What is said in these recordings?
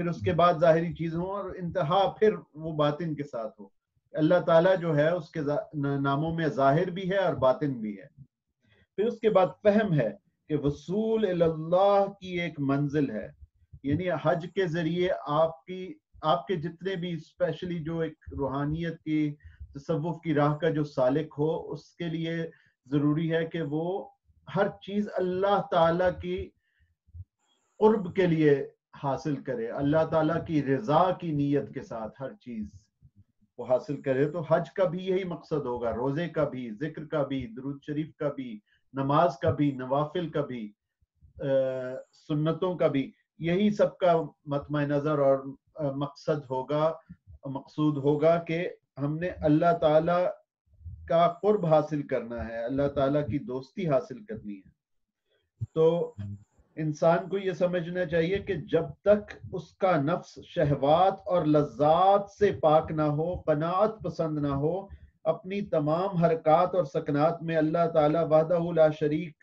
پھر اس کے بعد ظاہری چیز ہوں، اور انتہا پھر وہ باطن کے ساتھ ہو. اللہ تعالیٰ جو ہے اس کے ناموں میں ظاہر بھی ہے اور باطن بھی ہے. پھر اس کے بعد فہم ہے کہ وصول اللہ کی ایک منزل ہے، یعنی حج کے ذریعے آپ کے جتنے بھی اسپیشلی جو ایک روحانیت کی تصوف کی راہ کا جو سالک ہو، اس کے لیے ضروری ہے کہ وہ ہر چیز اللہ تعالیٰ کی قرب کے لیے حاصل کرے، اللہ تعالیٰ کی رضا کی نیت کے ساتھ ہر چیز وہ حاصل کرے. تو حج کا بھی یہی مقصد ہوگا، روزے کا بھی، ذکر کا بھی، درود شریف کا بھی، نماز کا بھی، نوافل کا بھی، سنتوں کا بھی، یہی سب کا مطمع نظر اور مقصد ہوگا، مقصود ہوگا کہ ہم نے اللہ تعالیٰ کا قرب حاصل کرنا ہے، اللہ تعالیٰ کی دوستی حاصل کرنی ہے. تو انسان کو یہ سمجھنا چاہیے کہ جب تک اس کا نفس شہوات اور لذات سے پاک نہ ہو، قناعت پسند نہ ہو، اپنی تمام حرکات اور سکنات میں اللہ تعالیٰ وحدہ لا شریک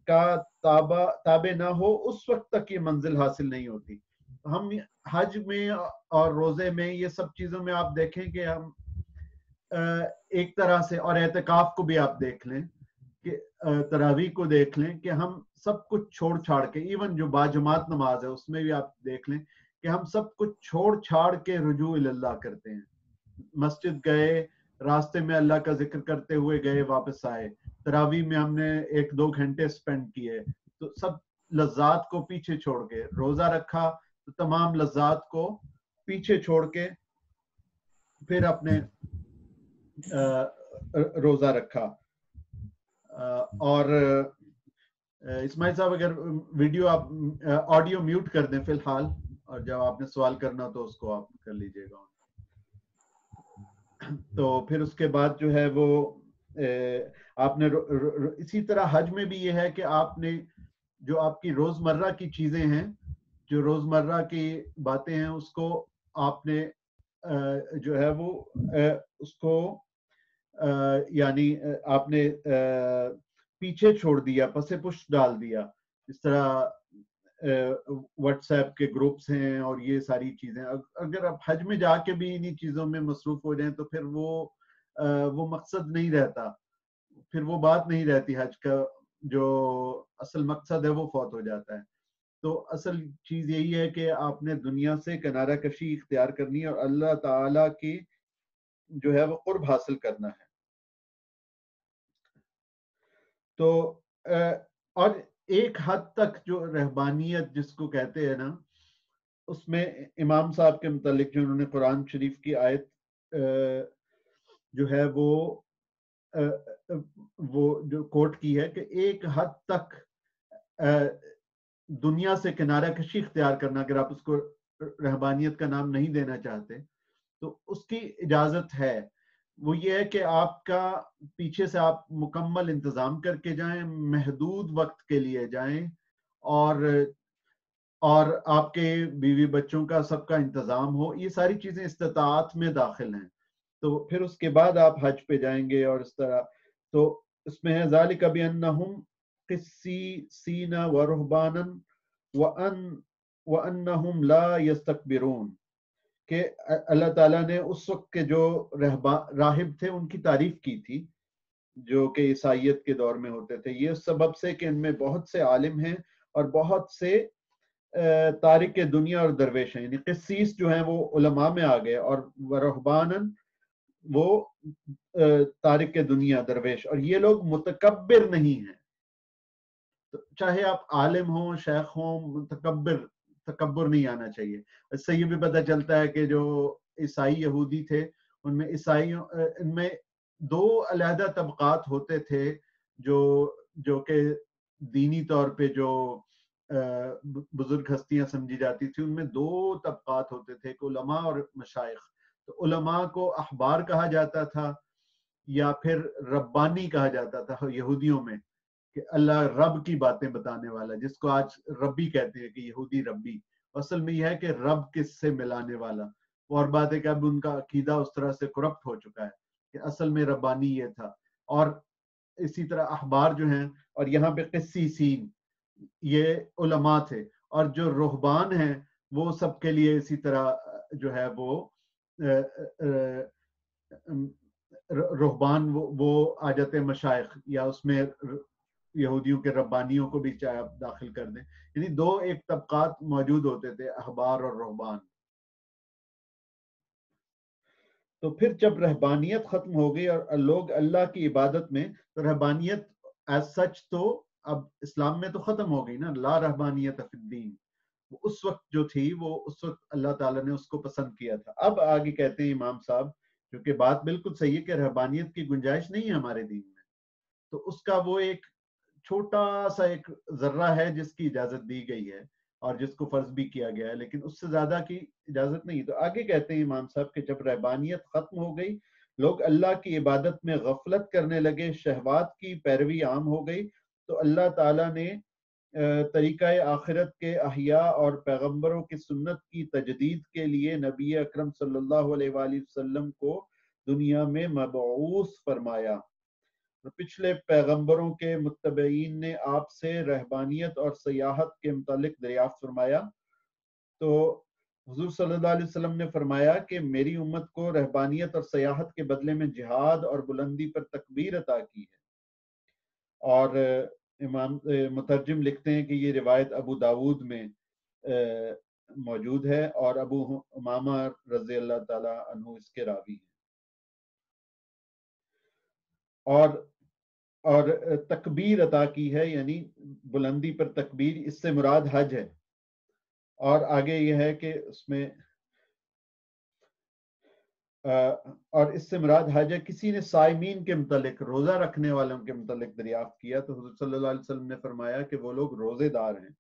کا تابع نہ ہو، اس وقت تک یہ منزل حاصل نہیں ہوتی. ہم حج میں اور روزے میں یہ سب چیزوں میں آپ دیکھیں کہ ہم ایک طرح سے، اور اعتکاف کو بھی آپ دیکھ لیں، کہ تراویح کو دیکھ لیں، کہ ہم سب کچھ چھوڑ چھاڑ کے، ایون جو باجماعت نماز ہے اس میں بھی آپ دیکھ لیں کہ ہم سب کچھ چھوڑ چھاڑ کے رجوع اللہ کرتے ہیں. مسجد گئے، راستے میں اللہ کا ذکر کرتے ہوئے گئے، واپس آئے. تراویح میں ہم نے 1-2 گھنٹے سپینڈ کیے، تو سب لذات کو پیچھے چھوڑ کے. روزہ رکھا تو تمام لذات کو پیچھے چھوڑ کے پھر اپنے روزہ رکھا. اور اسماعیل صاحب اگر ویڈیو آپ آڈیو میوٹ کر دیں فی الحال، اور جب آپ نے سوال کرنا تو اس کو آپ کر لیجئے گا. تو پھر اس کے بعد جو ہے وہ آپ نے اسی طرح حج میں بھی یہ ہے کہ آپ نے جو آپ کی روزمرہ کی چیزیں ہیں، جو روزمرہ کی باتیں ہیں، اس کو آپ نے جو ہے وہ اس کو یعنی آپ نے پیچھے چھوڑ دیا، پس پشت ڈال دیا. اس طرح واٹس ایپ کے گروپس ہیں اور یہ ساری چیزیں. اگر آپ حج میں جا کے بھی انہی چیزوں میں مصروف ہو جائیں تو پھر وہ مقصد نہیں رہتا، پھر وہ بات نہیں رہتی. حج کا جو اصل مقصد ہے وہ فوت ہو جاتا ہے. تو اصل چیز یہی ہے کہ آپ نے دنیا سے کنارہ کشی اختیار کرنی ہے اور اللہ تعالیٰ کی جو ہے وہ قرب حاصل کرنا ہے. تو اور ایک حد تک جو رہبانیت جس کو کہتے ہیں نا، اس میں امام صاحب کے متعلق جو انہوں نے قرآن شریف کی آیت جو ہے وہ جو کوٹ کی ہے کہ ایک حد تک دنیا سے کنارہ کشی اختیار کرنا، اگر آپ اس کو رہبانیت کا نام نہیں دینا چاہتے تو اس کی اجازت ہے. وہ یہ ہے کہ آپ کا پیچھے سے آپ مکمل انتظام کر کے جائیں، محدود وقت کے لیے جائیں، اور آپ کے بیوی بچوں کا سب کا انتظام ہو. یہ ساری چیزیں استطاعت میں داخل ہیں. تو پھر اس کے بعد آپ حج پہ جائیں گے. اور اس طرح تو اس میں ہے ذالک بأنہم قسیسین ورہبانا وانہم لا یستکبرون، کہ اللہ تعالیٰ نے اس وقت کے جو راہب تھے ان کی تعریف کی تھی جو کہ عیسائیت کے دور میں ہوتے تھے، یہ سبب سے کہ ان میں بہت سے عالم ہیں اور بہت سے تارک دنیا اور درویش ہیں. یعنی قسیس جو ہیں وہ علماء میں آ گئے، اور رہبانن وہ تارک دنیا درویش، اور یہ لوگ متکبر نہیں ہیں. تو چاہے آپ عالم ہوں، شیخ ہوں، تکبر نہیں آنا چاہیے. اس سے یہ بھی پتہ چلتا ہے کہ جو عیسائی یہودی تھے ان میں 2 علیحدہ طبقات ہوتے تھے جو کہ دینی طور پہ جو بزرگ ہستیاں سمجھی جاتی تھی. ان میں 2 طبقات ہوتے تھے، علماء اور مشائخ. تو علماء کو احبار کہا جاتا تھا یا پھر ربانی کہا جاتا تھا یہودیوں میں، کہ اللہ رب کی باتیں بتانے والا، جس کو آج ربی کہتے ہیں کہ یہودی ربی. اصل میں یہ ہے کہ رب کس سے ملانے والا. اور بات ہے کہ اب ان کا عقیدہ اس طرح سے کرپٹ ہو چکا ہے کہ اصل میں ربانی یہ تھا. اور اسی طرح احبار جو ہیں، اور یہاں پہ قسیسین یہ علماء تھے. اور جو رہبان ہیں وہ سب کے لیے اسی طرح جو ہے وہ رہبان وہ آ جاتے ہیں مشائخ، یا اس میں یہودیوں کے ربانیوں کو بھی چاہے آپ داخل کر دیں، یعنی دو ایک طبقات موجود ہوتے تھے، احبار اور رہبان۔ تو پھر جب رہبانیت ختم ہو گئی اور لوگ اللہ کی عبادت میں، تو رہبانیت ایز سچ تو اب اسلام میں تو ختم ہو گئی نا، لا رہبانیت فی الدین، اس وقت جو تھی وہ اس وقت اللہ تعالیٰ نے اس کو پسند کیا تھا۔ اب آگے کہتے ہیں امام صاحب، کیونکہ بات بالکل صحیح ہے کہ رہبانیت کی گنجائش نہیں ہے ہمارے دین میں، تو اس کا وہ ایک چھوٹا سا ایک ذرہ ہے جس کی اجازت دی گئی ہے اور جس کو فرض بھی کیا گیا ہے، لیکن اس سے زیادہ کی اجازت نہیں۔ تو آگے کہتے ہیں امام صاحب کہ جب رہبانیت ختم ہو گئی، لوگ اللہ کی عبادت میں غفلت کرنے لگے، شہوات کی پیروی عام ہو گئی، تو اللہ تعالیٰ نے طریقہ آخرت کے احیاء اور پیغمبروں کی سنت کی تجدید کے لیے نبی اکرم صلی اللہ علیہ وآلہ وسلم کو دنیا میں مبعوث فرمایا۔ پچھلے پیغمبروں کے متبعین نے آپ سے رہبانیت اور سیاحت کے متعلق دریافت فرمایا، تو حضور صلی اللہ علیہ وسلم نے فرمایا کہ میری امت کو رہبانیت اور سیاحت کے بدلے میں جہاد اور بلندی پر تکبیر عطا کی ہے۔ اور امام مترجم لکھتے ہیں کہ یہ روایت ابو داود میں موجود ہے اور ابو امامہ رضی اللہ تعالی عنہ اس کے راوی ہیں۔ اور تکبیر عطا کی ہے، یعنی بلندی پر تکبیر، اس سے مراد حج ہے۔ اور آگے یہ ہے کہ اس میں اور اس سے مراد حج ہے۔ کسی نے صائمین کے متعلق، روزہ رکھنے والوں کے متعلق دریافت کیا، تو حضرت صلی اللہ علیہ وسلم نے فرمایا کہ وہ لوگ روزے دار ہیں۔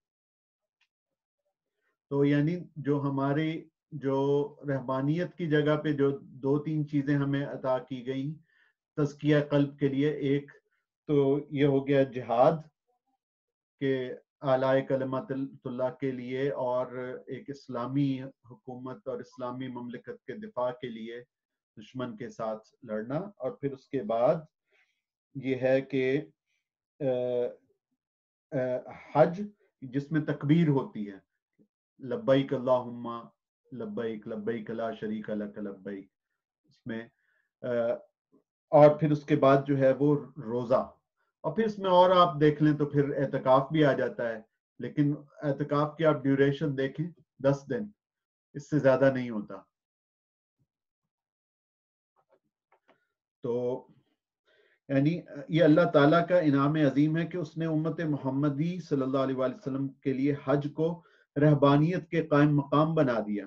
تو یعنی جو ہماری جو رہبانیت کی جگہ پہ جو دو تین چیزیں ہمیں عطا کی گئیں تزکیہ قلب کے لیے، ایک تو یہ ہو گیا جہاد کہ اعلیٰ کلمت اللہ کے لیے، اور ایک اسلامی حکومت اور اسلامی مملکت کے دفاع کے لیے دشمن کے ساتھ لڑنا، اور پھر اس کے بعد یہ ہے کہ حج جس میں تکبیر ہوتی ہے، لبیک اللہم لبیک لبیک لا شریک لک لبیک، اس میں اور پھر اس کے بعد جو ہے وہ روزہ، اور پھر اس میں اور آپ دیکھ لیں تو پھر اعتکاف بھی آ جاتا ہے، لیکن اعتکاف کی آپ ڈیوریشن دیکھیں 10 دن، اس سے زیادہ نہیں ہوتا۔ تو یعنی یہ اللہ تعالیٰ کا انعام عظیم ہے کہ اس نے امت محمدی صلی اللہ علیہ وآلہ وسلم کے لیے حج کو رہبانیت کے قائم مقام بنا دیا،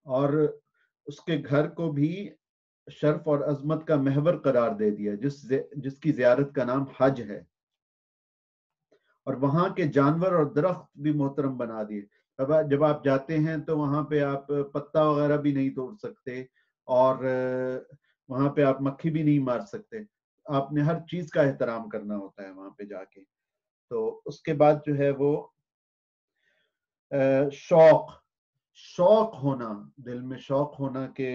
اور اس کے گھر کو بھی شرف اور عظمت کا محور قرار دے دیا، جس کی زیارت کا نام حج ہے، اور وہاں کے جانور اور درخت بھی محترم بنا دیے۔ جب آپ جاتے ہیں تو وہاں پہ آپ پتا وغیرہ بھی نہیں توڑ سکتے، اور وہاں پہ آپ مکھی بھی نہیں مار سکتے، آپ نے ہر چیز کا احترام کرنا ہوتا ہے وہاں پہ جا کے۔ تو اس کے بعد جو ہے وہ شوق ہونا، دل میں شوق ہونا کہ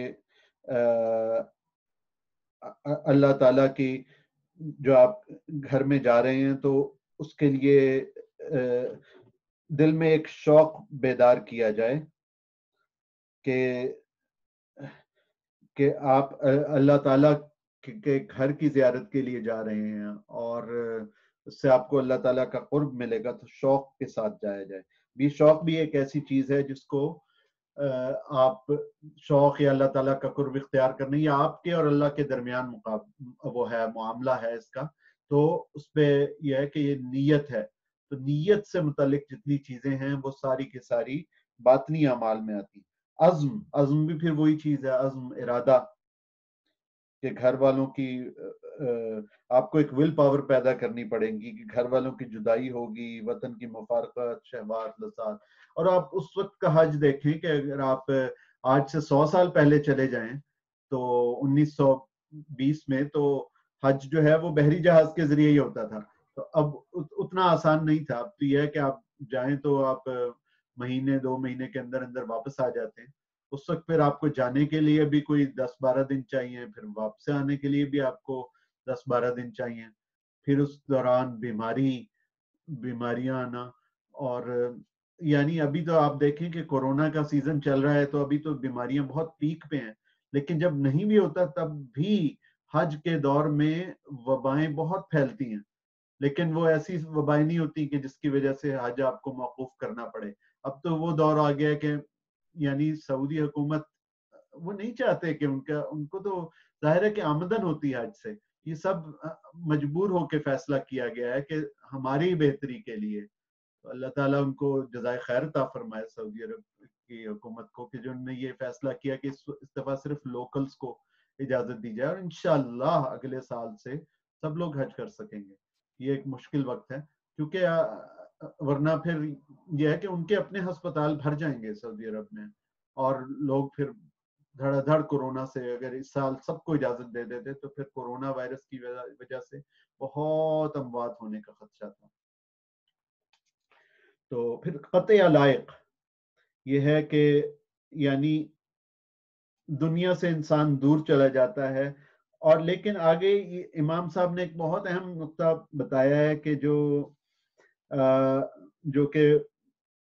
اللہ تعالیٰ کی جو آپ گھر میں جا رہے ہیں تو اس کے لیے دل میں ایک شوق بیدار کیا جائے کہ آپ اللہ تعالیٰ کے گھر کی زیارت کے لیے جا رہے ہیں، اور اس سے آپ کو اللہ تعالیٰ کا قرب ملے گا، تو شوق کے ساتھ جایا جائے۔ بھی شوق بھی ایک ایسی چیز ہے جس کو آپ شوق یا اللہ تعالیٰ کا قرب اختیار کرنے، یا آپ کے اور اللہ کے درمیان وہ ہے معاملہ ہے اس کا، تو اس پہ یہ ہے کہ یہ نیت ہے۔ تو نیت سے متعلق جتنی چیزیں ہیں وہ ساری کی ساری باطنی اعمال میں آتی ہیں۔ عزم بھی پھر وہی چیز ہے، عزم، ارادہ، کہ گھر والوں کی آپ کو ایک ول پاور پیدا کرنی پڑے گی کہ گھر والوں کی جدائی ہوگی، وطن کی مفارقت، شہوات، لذات، اور آپ اس وقت کا حج دیکھیں کہ اگر آپ آج سے 100 سال پہلے چلے جائیں تو 1920 میں تو حج جو ہے وہ بحری جہاز کے ذریعے ہی ہوتا تھا، تو اب اتنا آسان نہیں تھا۔ اب تو یہ ہے کہ آپ جائیں تو آپ مہینے 2 مہینے کے اندر اندر واپس آ جاتے ہیں۔ اس وقت پھر آپ کو جانے کے لیے بھی کوئی 10-12 دن چاہیے، پھر واپس آنے کے لیے بھی آپ کو 10-12 دن چاہیے، پھر اس دوران بیماریاں آنا، اور یعنی ابھی تو آپ دیکھیں کہ کورونا کا سیزن چل رہا ہے تو ابھی تو بیماریاں بہت پیک پہ ہیں، لیکن جب نہیں بھی ہوتا تب بھی حج کے دور میں وبائیں بہت پھیلتی ہیں، لیکن وہ ایسی وبائیں نہیں ہوتی کہ جس کی وجہ سے حج آپ کو موقوف کرنا پڑے۔ اب تو وہ دور آ گیا کہ یعنی سعودی حکومت وہ نہیں چاہتے کہ ان کو تو ظاہر ہے کہ آمدن ہوتی ہے حج سے، یہ سب مجبور ہو کے فیصلہ کیا گیا ہے کہ ہماری بہتری کے لیے۔ تو اللہ تعالیٰ ان کو جزائے خیر عطا فرمائے سعودی عرب کی حکومت کو، کہ جو انہوں نے یہ فیصلہ کیا کہ اس دفعہ صرف لوکلز کو اجازت دی جائے، اور انشاءاللہ اگلے سال سے سب لوگ حج کر سکیں گے۔ یہ ایک مشکل وقت ہے کیونکہ ورنہ پھر یہ ہے کہ ان کے اپنے ہسپتال بھر جائیں گے سعودی عرب میں، اور لوگ پھر دھڑا دھڑ کورونا سے، اگر اس سال سب کو اجازت دے دیتے تو پھر کورونا وائرس کی وجہ سے بہت اموات ہونے کا خدشہ تھا۔ تو پھر قطع علائق یہ ہے کہ یعنی دنیا سے انسان دور چلا جاتا ہے، اور لیکن آگے امام صاحب نے ایک بہت اہم نقطہ بتایا ہے کہ جو کہ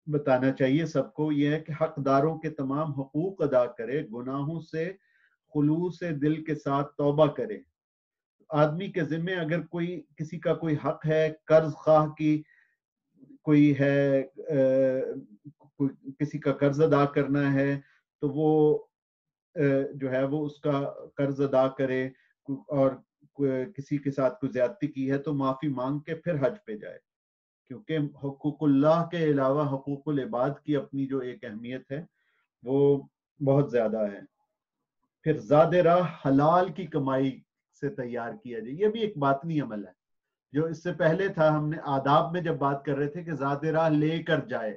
بتانا چاہیے سب کو، یہ ہے کہ حقداروں کے تمام حقوق ادا کرے، گناہوں سے خلوص دل کے ساتھ توبہ کرے۔ آدمی کے ذمہ اگر کسی کا کوئی حق ہے، قرض خواہ کی کوئی ہے، کسی کا قرض ادا کرنا ہے تو وہ جو ہے وہ اس کا قرض ادا کرے، اور کسی کے ساتھ کوئی زیادتی کی ہے تو معافی مانگ کے پھر حج پہ جائے، کیونکہ حقوق اللہ کے علاوہ حقوق العباد کی اپنی جو ایک اہمیت ہے وہ بہت زیادہ ہے۔ پھر زاد راہ حلال کی کمائی سے تیار کیا جائے، یہ بھی ایک باطنی عمل ہے جو اس سے پہلے تھا۔ ہم نے آداب میں جب بات کر رہے تھے کہ زاد راہ لے کر جائے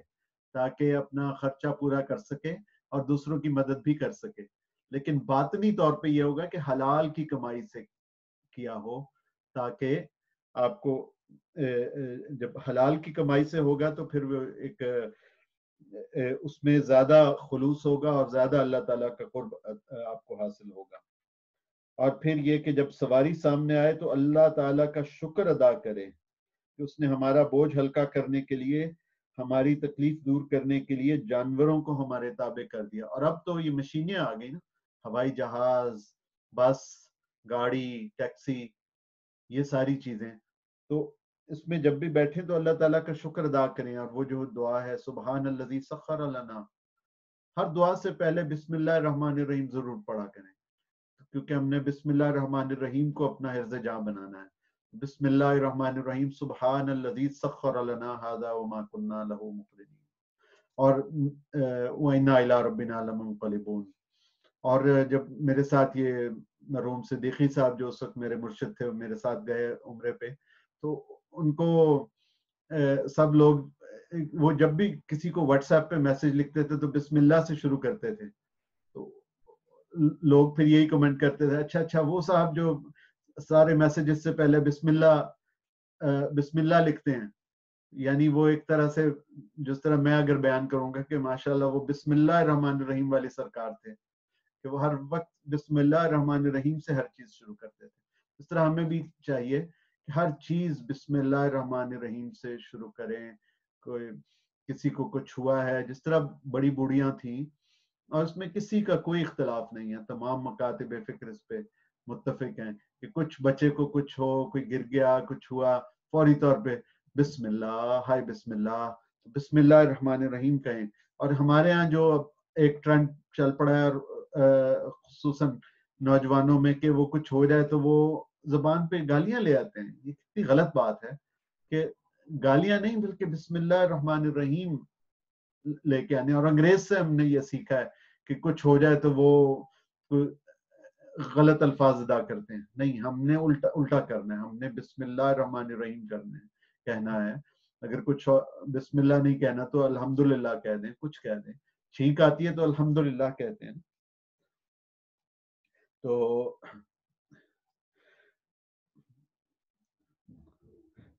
تاکہ اپنا خرچہ پورا کر سکے اور دوسروں کی مدد بھی کر سکے، لیکن باطنی طور پہ یہ ہوگا کہ حلال کی کمائی سے کیا ہو، تاکہ آپ کو جب حلال کی کمائی سے ہوگا تو پھر وہ ایک اس میں زیادہ خلوص ہوگا اور زیادہ اللہ تعالیٰ کا قرب آپ کو حاصل ہوگا۔ اور پھر یہ کہ جب سواری سامنے آئے تو اللہ تعالیٰ کا شکر ادا کرے کہ اس نے ہمارا بوجھ ہلکا کرنے کے لیے، ہماری تکلیف دور کرنے کے لیے جانوروں کو ہمارے تابع کر دیا۔ اور اب تو یہ مشینیں آ گئی نا، ہوائی جہاز، بس، گاڑی، ٹیکسی، یہ ساری چیزیں، تو اس میں جب بھی بیٹھیں تو اللہ تعالیٰ کا شکر ادا کریں۔ اور وہ جو دعا ہے سبحان الذی سخر لنا، ہر دعا سے پہلے بسم اللہ الرحمن الرحیم ضرور پڑھا کریں، کیونکہ ہم نے بسم اللہ الرحمن الرحیم کو اپنا حرز جاں بنانا ہے۔ بسم اللہ الرحمن الرحیم سبحان الذی سخر لنا ھذا وما كنا له مقرنین، اور وَإِنَّا إِلَىٰ رَبِّنَا لَمُنقَلِبُونَ۔ اور جب میرے ساتھ یہ مرحوم صدیقی صاحب جو اس وقت میرے مرشد تھے، میرے ساتھ گئے عمرے پہ، تو ان کو سب لوگ وہ جب بھی کسی کو واٹس ایپ پہ میسج لکھتے تھے تو بسم اللہ سے شروع کرتے تھے، تو لوگ پھر یہی کمنٹ کرتے تھے اچھا وہ صاحب جو سارے میسیجز سے پہلے بسم اللہ لکھتے ہیں، یعنی وہ ایک طرح سے جس طرح میں اگر بیان کروں گا کہ ماشاءاللہ وہ بسم اللہ الرحمن الرحیم والی سرکار تھے کہ وہ ہر وقت بسم اللہ الرحمن الرحیم سے ہر چیز شروع کرتے تھے، اس طرح ہمیں بھی چاہیے کہ ہر چیز بسم اللہ الرحمن الرحیم سے شروع کریں۔ کوئی کسی کو کچھ ہوا ہے، جس طرح بڑی بوڑھیاں تھیں، اور اس میں کسی کا کوئی اختلاف نہیں ہے، تمام مکاتب فکر اس پہ متفق ہیں کہ کچھ بچے کو کچھ ہو، کوئی گر گیا، کچھ ہوا، فوری طور پہ بسم اللہ، ہائے بسم اللہ، بسم اللہ الرحمن الرحیم کہیں۔ اور ہمارے ہاں جو ایک ٹرینڈ چل پڑا ہے، اور خصوصاً نوجوانوں میں، کہ وہ کچھ ہو جائے تو وہ زبان پہ گالیاں لے آتے ہیں۔ یہ کتنی غلط بات ہے کہ گالیاں نہیں بلکہ بسم اللہ الرحمن الرحیم لے کے آنے۔ اور انگریز سے ہم نے یہ سیکھا ہے کہ کچھ ہو جائے تو وہ غلط الفاظ ادا کرتے ہیں، نہیں، ہم نے الٹا کرنا ہے، ہم نے بسم اللہ الرحمن الرحیم کہنا ہے۔ اگر کچھ بسم اللہ نہیں کہنا تو الحمدللہ کہہ دیں، کچھ کہہ دیں، چھینک آتی ہے تو الحمدللہ کہتے ہیں۔ تو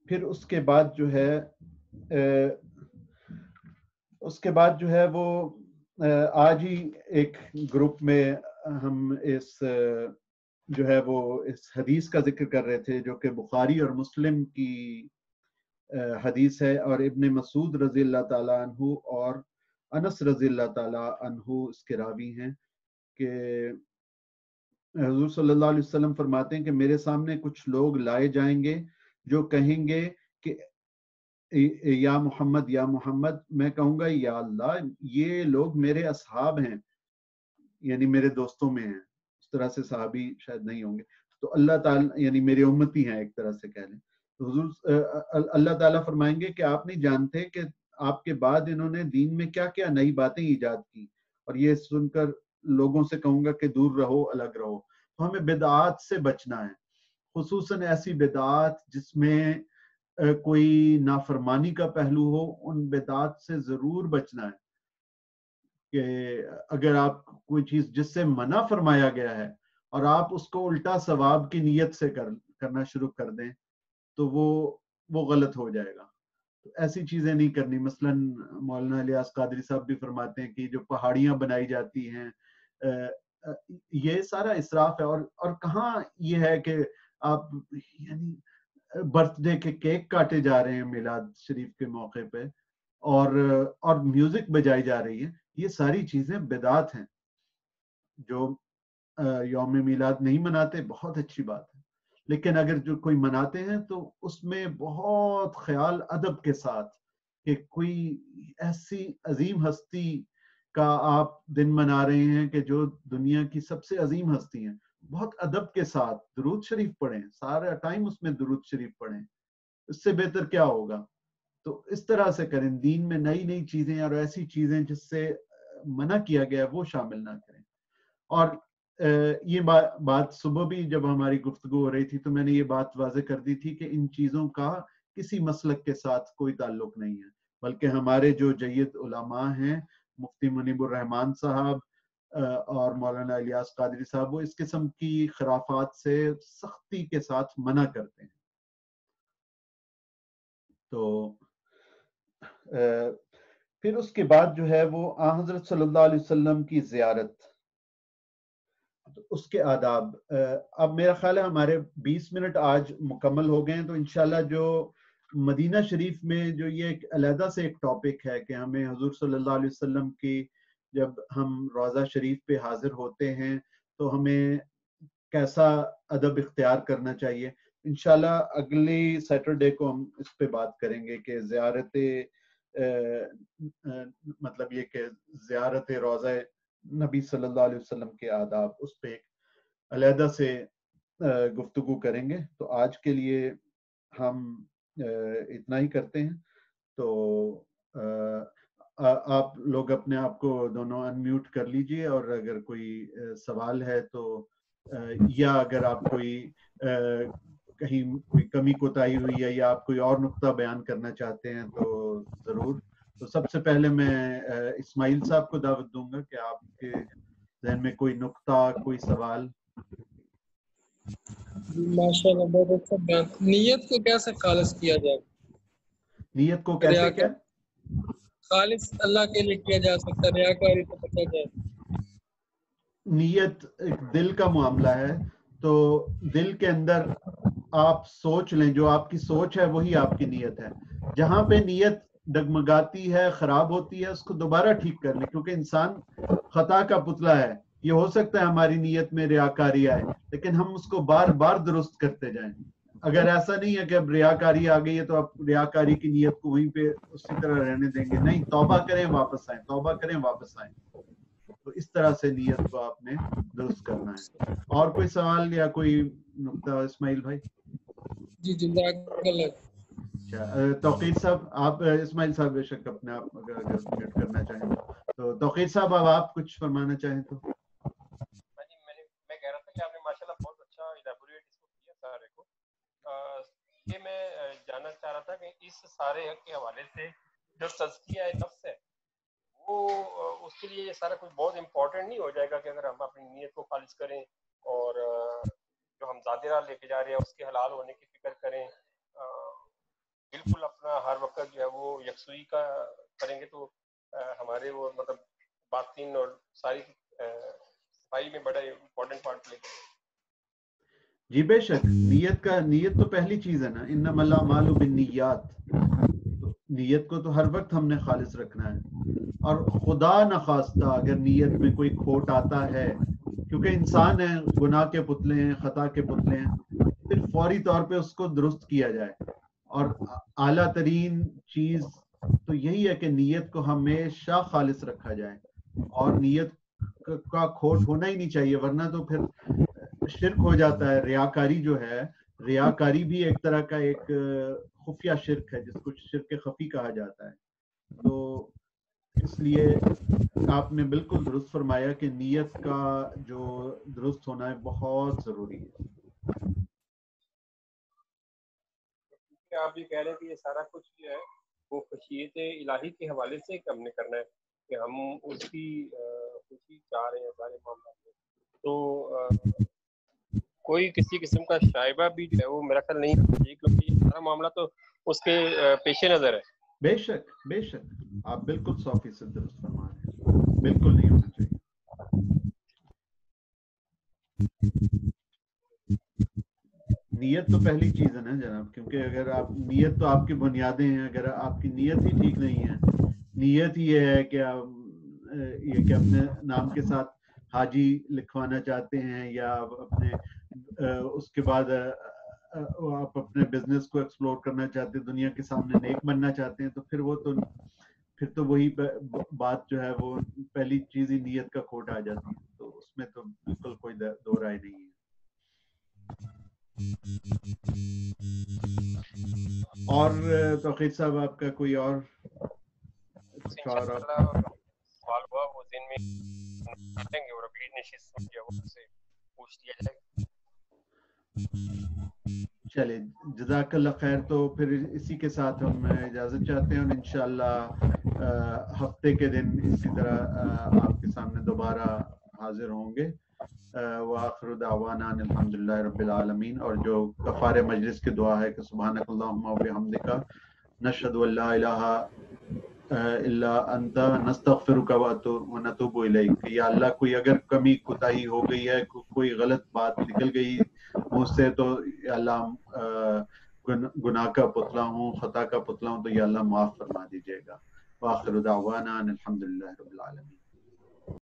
پھر اس کے بعد جو ہے وہ آج ہی ایک گروپ میں ہم جو ہے وہ اس حدیث کا ذکر کر رہے تھے جو کہ بخاری اور مسلم کی حدیث ہے اور ابن مسعود رضی اللہ تعالیٰ عنہ اور انس رضی اللہ تعالیٰ عنہ اس کے راوی ہیں کہ حضور صلی اللہ علیہ وسلم فرماتے ہیں کہ میرے سامنے کچھ لوگ لائے جائیں گے جو کہیں گے کہ یا محمد یا محمد، میں کہوں گا یا اللہ، یہ لوگ میرے اصحاب ہیں، یعنی میرے دوستوں میں ہیں، اس طرح سے صحابی شاید نہیں ہوں گے، تو اللہ تعالیٰ یعنی میرے امتی ہیں ایک طرح سے کہہ لیں، تو حضور اللہ تعالیٰ فرمائیں گے کہ آپ نہیں جانتے کہ آپ کے بعد انہوں نے دین میں کیا کیا نئی باتیں ایجاد کی، اور یہ سن کر لوگوں سے کہوں گا کہ دور رہو، الگ رہو۔ تو ہمیں بدعات سے بچنا ہے، خصوصاً ایسی بدعات جس میں کوئی نافرمانی کا پہلو ہو، ان بدعات سے ضرور بچنا ہے کہ اگر آپ کوئی چیز جس سے منع فرمایا گیا ہے اور آپ اس کو الٹا ثواب کی نیت سے کرنا شروع کر دیں تو وہ غلط ہو جائے گا۔ تو ایسی چیزیں نہیں کرنی۔ مثلا مولانا الیاس قادری صاحب بھی فرماتے ہیں کہ جو پہاڑیاں بنائی جاتی ہیں یہ سارا اسراف ہے، اور کہاں یہ ہے کہ آپ یعنی برتھ ڈے کے کیک کاٹے جا رہے ہیں میلاد شریف کے موقع پہ، اور میوزک بجائی جا رہی ہے، یہ ساری چیزیں بدعات ہیں۔ جو یوم میلاد نہیں مناتے بہت اچھی بات ہے، لیکن اگر جو کوئی مناتے ہیں تو اس میں بہت خیال ادب کے ساتھ کہ کوئی ایسی عظیم ہستی کا آپ دن منا رہے ہیں کہ جو دنیا کی سب سے عظیم ہستی ہیں، بہت ادب کے ساتھ درود شریف پڑھیں، سارا ٹائم اس میں درود شریف پڑھیں، اس سے بہتر کیا ہوگا؟ تو اس طرح سے کریں، دین میں نئی نئی چیزیں اور ایسی چیزیں جس سے منع کیا گیا وہ شامل نہ کریں۔ اور یہ بات صبح بھی جب ہماری گفتگو ہو رہی تھی تو میں نے یہ بات واضح کر دی تھی کہ ان چیزوں کا کسی مسلک کے ساتھ کوئی تعلق نہیں ہے، بلکہ ہمارے جو جید علماء ہیں، مفتی منیب الرحمان صاحب اور مولانا الیاس قادری صاحب، وہ اس قسم کی خرافات سے سختی کے ساتھ منع کرتے ہیں۔ تو پھر اس کے بعد جو ہے وہ حضرت صلی اللہ علیہ وسلم کی زیارت، اس کے آداب۔ اب میرا خیال ہے ہمارے 20 منٹ آج مکمل ہو گئے ہیں، تو انشاءاللہ جو مدینہ شریف میں جو یہ ایک علیحدہ سے ایک ٹاپک ہے کہ ہمیں حضور صلی اللہ علیہ وسلم کی جب ہم روضہ شریف پہ حاضر ہوتے ہیں تو ہمیں کیسا ادب اختیار کرنا چاہیے، انشاءاللہ اگلی سیٹرڈے کو ہم اس پہ بات کریں گے کہ زیارت مطلب یہ کہ زیارت روضہ نبی صلی اللہ علیہ وسلم کے آداب، اس پہ ایک علیحدہ سے گفتگو کریں گے۔ تو آج کے لیے ہم اتنا ہی کرتے ہیں۔ تو آپ لوگ اپنے آپ کو دونوں انمیوٹ کر لیجئے، اور اگر کوئی سوال ہے تو یا اگر آپ کوئی کہیں کوئی کمی کوتاہی ہوئی ہے یا آپ کوئی اور نقطہ بیان کرنا چاہتے ہیں تو ضرور۔ تو سب سے پہلے میں اسماعیل صاحب کو دعوت دوں گا کہ آپ کے ذہن میں کوئی نقطہ، کوئی سوال۔ ماشاءاللہ بہت اچھا بیان۔ نیت کو کیسے خالص کیا جائے؟ نیت کو کیسے کیا خالص اللہ کے لیے کیا جا سکتا ہے، ریاکاری سے بچا جائے؟ نیت ایک دل کا معاملہ ہے، تو دل کے اندر آپ سوچ لیں، جو آپ کی سوچ ہے وہی آپ کی نیت ہے۔ جہاں پہ نیت ڈگمگاتی ہے، خراب ہوتی ہے، اس کو دوبارہ ٹھیک کر لیں، کیونکہ انسان خطا کا پتلا ہے۔ یہ ہو سکتا ہے ہماری نیت میں ریاکاری آئے، لیکن ہم اس کو بار بار درست کرتے جائیں۔ اگر ایسا نہیں ہے کہ اب ریاکاری آ گئی ہے تو اب ریاکاری کی نیت کو وہیں پہ اسی طرح رہنے دیں گے، نہیں، توبہ کریں واپس آئیں، توبہ کریں واپس آئیں۔ تو اس طرح سے نیت کو آپ نے درست کرنا ہے۔ اور کوئی سوال یا کوئی نقطہ اسماعیل بھائی؟ جی جزاک اللہ۔ اچھا، توقیر صاحب، آپ اسماعیل صاحب بے شک اپنے آپ اگر میوٹ کرنا چاہیں تو توقیر صاحب اب آپ کچھ فرمانا چاہیں تو۔ میں کہہ رہا تھا کہ آپ نے ماشاءاللہ بہت اچھا ایلیبوریٹ اس کو کیا سارے کو۔ یہ میں جاننا چاہ رہا تھا کہ اس سارے کے حوالے سے جو تزکیہ نفس ہے وہ اس کے لیے یہ سارا کچھ بہت امپورٹنٹ نہیں ہو جائے گا کہ اگر ہم اپنی نیت کو خالص کریں اور جو ہم ظاہرہ لے کے جا رہے ہیں اس کے حلال ہونے کی فکر کریں، بالکل اپنا ہر وقت جو ہے وہ یکسوئی کا کریں گے تو ہمارے وہ مطلب باطن اور ساری صفائی میں بڑا امپورٹنٹ پارٹ لے گا۔ جی بے شک نیت تو پہلی چیز ہے نا، انما الاعمال بالنیات، تو نیت کو تو ہر وقت ہم نے خالص رکھنا ہے، اور خدا نخواستہ اگر نیت میں کوئی کھوٹ آتا ہے، کیونکہ انسان ہے، گناہ کے پتلے ہیں، خطا کے پتلے ہیں، پھر فوری طور پہ اس کو درست کیا جائے. اور اعلیٰ ترین چیز تو یہی ہے کہ نیت کو ہمیشہ خالص رکھا جائے، اور نیت کا کھوٹ ہونا ہی نہیں چاہیے، ورنہ تو پھر شرک ہو جاتا ہے. ریاکاری جو ہے، ریاکاری بھی ایک طرح کا ایک خفیہ شرک ہے، جس کو شرک خفی کہا جاتا ہے. تو اس لیے آپ نے بالکل درست فرمایا کہ نیت کا جو درست ہونا ہے بہت ضروری ہے. آپ یہ کہہ رہے ہیں کہ یہ سارا کچھ جو ہے وہ خشیت الہی کے حوالے سے ہم نے کرنا ہے، کہ ہم اس کی خوشی چاہ رہے ہیں سارے معاملات میں. تو کوئی کسی قسم کا شائبہ بھی جو ہے وہ میرا خیال نہیں ہونا چاہیے، کیونکہ یہ سارا معاملہ تو اس کے پیش نظر ہے. بے شک بے شک، آپ بالکل 100% درست فرما رہے ہیں، بالکل نہیں ہونا چاہیے. نیت تو پہلی چیز ہے نا جناب، کیونکہ اگر آپ نیت تو آپ کی بنیادیں ہیں، اگر آپ کی نیت ہی ٹھیک نہیں ہے، نیت ہی یہ ہے کہ یہ کہ اپنے نام کے ساتھ حاجی لکھوانا چاہتے ہیں، یا اپنے اس کے بعد آپ اپنے بزنس کو ایکسپلور کرنا چاہتے ہیں، دنیا کے سامنے نیک بننا چاہتے ہیں، تو پھر تو وہی بات جو ہے وہ پہلی چیز ہی نیت کا کھوٹ آ جاتی ہے. تو اس میں تو بالکل کوئی دو رائے نہیں ہے. اور توقیر صاحب آپ کا کوئی اور کچھ اور سوال ہوا وہ دن میں لیں گے، اور اگلی نشست میں وہ سے پوچھ لیا جائے گا. چلے جزاک اللہ خیر. تو پھر اسی کے ساتھ ہم اجازت چاہتے ہیں، اور انشاءاللہ ہفتے کے دن اسی طرح آپ کے سامنے دوبارہ حاضر ہوں گے. وآخر دعوانا الحمدللہ رب العالمین. اور جو کفارِ مجلس کی دعا ہے کہ سبحانک اللہم وبحمدک نشہد ان لا الہ الا انت نستغفرک ونتوب الیک. یا اللہ کوئی اگر کمی کوتاہی ہو گئی ہے، کوئی غلط بات نکل گئی مجھ سے، تو یا اللہ گناہ کا پتلا ہوں، خطا کا پتلا ہوں، تو یا اللہ معاف فرما دیجیے گا. وآخر دعوانا الحمدللہ رب العالمین.